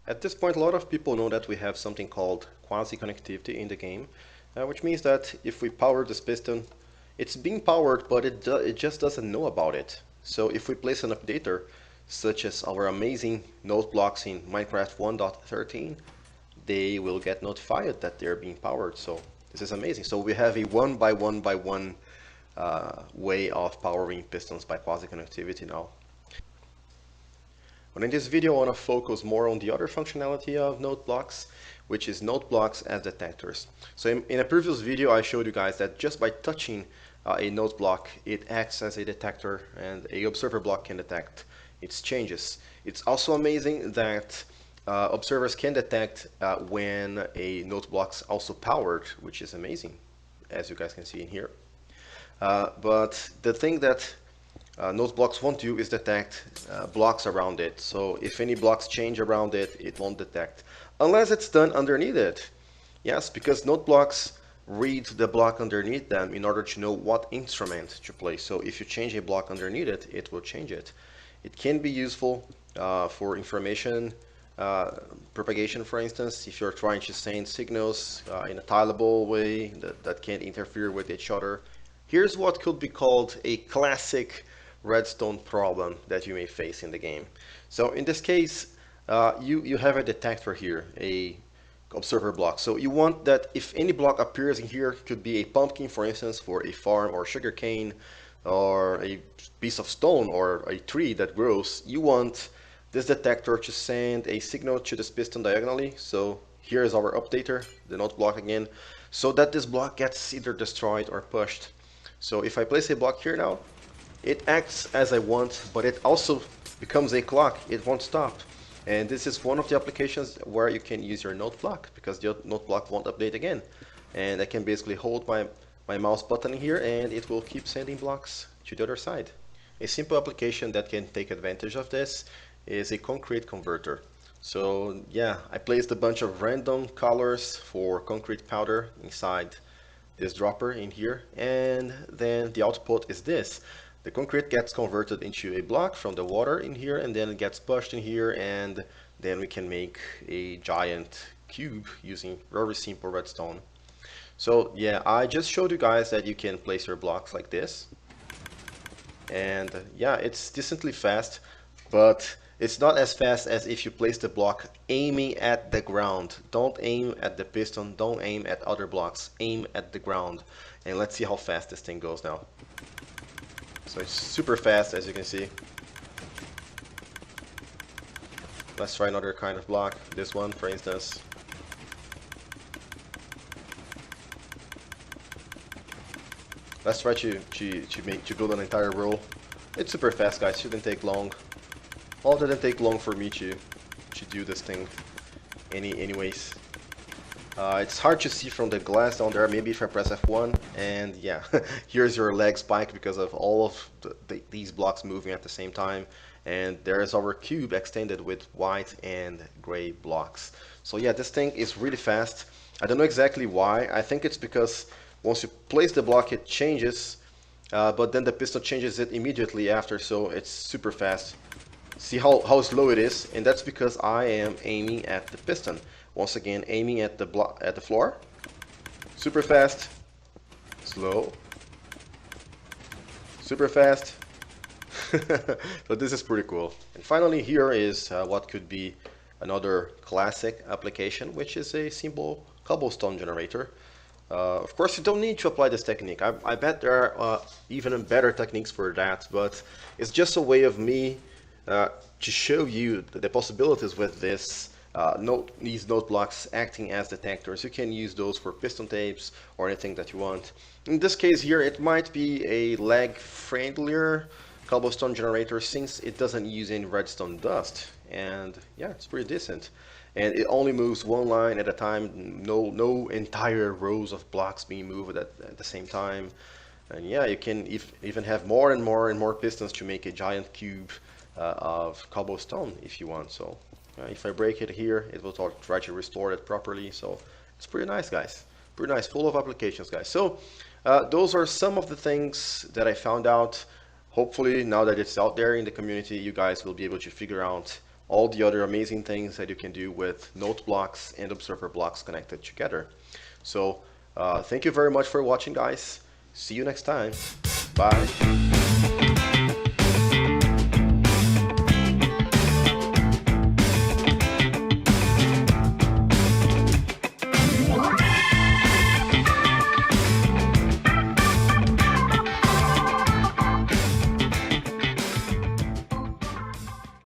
At this point, a lot of people know that we have something called quasi-connectivity in the game, which means that if we power this piston, it's being powered, but it just doesn't know about it. So if we place an updater, such as our amazing note blocks in Minecraft 1.13, they will get notified that they're being powered. So this is amazing. So we have a one by one by one way of powering pistons by quasi-connectivity now. But in this video, I want to focus more on the other functionality of note blocks, which is note blocks as detectors. So in a previous video, I showed you guys that just by touching a note block, it acts as a detector, and a observer block can detect its changes. It's also amazing that observers can detect when a note block's also powered, which is amazing, as you guys can see in here. But the thing that note blocks won't do is detect blocks around it. So if any blocks change around it, it won't detect. Unless it's done underneath it. Yes, because note blocks read the block underneath them in order to know what instrument to play. So if you change a block underneath it, it will change it. It can be useful for information propagation, for instance, if you're trying to send signals in a tileable way that can't interfere with each other. Here's what could be called a classic redstone problem that you may face in the game. So in this case, you have a detector here, a observer block. So you want that if any block appears in here, it could be a pumpkin, for instance, for a farm, or sugarcane, or a piece of stone, or a tree that grows, you want this detector to send a signal to this piston diagonally. So here is our updater, the note block again, so that this block gets either destroyed or pushed. So if I place a block here now, it acts as I want, but it also becomes a clock. It won't stop. And this is one of the applications where you can use your note block, because the note block won't update again. And I can basically hold my mouse button here, and it will keep sending blocks to the other side. A simple application that can take advantage of this is a concrete converter. So yeah, I placed a bunch of random colors for concrete powder inside this dropper in here, and then the output is this. The concrete gets converted into a block from the water in here, and then it gets pushed in here, and then we can make a giant cube using very simple redstone. So yeah, I just showed you guys that you can place your blocks like this, and yeah, it's decently fast, but it's not as fast as if you place the block aiming at the ground. Don't aim at the piston, don't aim at other blocks, aim at the ground. And let's see how fast this thing goes now. So it's super fast, as you can see. Let's try another kind of block, this one for instance. Let's try to build an entire row. It's super fast, guys, shouldn't take long. Well, it didn't take long for me to do this thing anyways. It's hard to see from the glass down there, maybe if I press F1, and yeah, here's your leg spike because of all of these blocks moving at the same time, and there is our cube extended with white and gray blocks. So yeah, this thing is really fast. I don't know exactly why. I think it's because once you place the block, it changes, but then the piston changes it immediately after, so it's super fast. See how slow it is, and that's because I am aiming at the piston. Once again, aiming at the floor. Super fast, slow, super fast. So this is pretty cool. And finally, here is what could be another classic application, which is a simple cobblestone generator. Of course, you don't need to apply this technique. I bet there are even better techniques for that, but it's just a way of me to show you the possibilities with these note blocks acting as detectors. You can use those for piston tapes or anything that you want. In this case here, it might be a lag-friendlier cobblestone generator since it doesn't use any redstone dust. And yeah, it's pretty decent. And it only moves one line at a time, no entire rows of blocks being moved at the same time. And yeah, you can even have more and more pistons to make a giant cube of cobblestone if you want. So if I break it here, it will try to restore it properly. So it's pretty nice, guys. Pretty nice, full of applications, guys. So those are some of the things that I found out. Hopefully, now that it's out there in the community, you guys will be able to figure out all the other amazing things that you can do with note blocks and observer blocks connected together. So thank you very much for watching, guys. See you next time. Bye.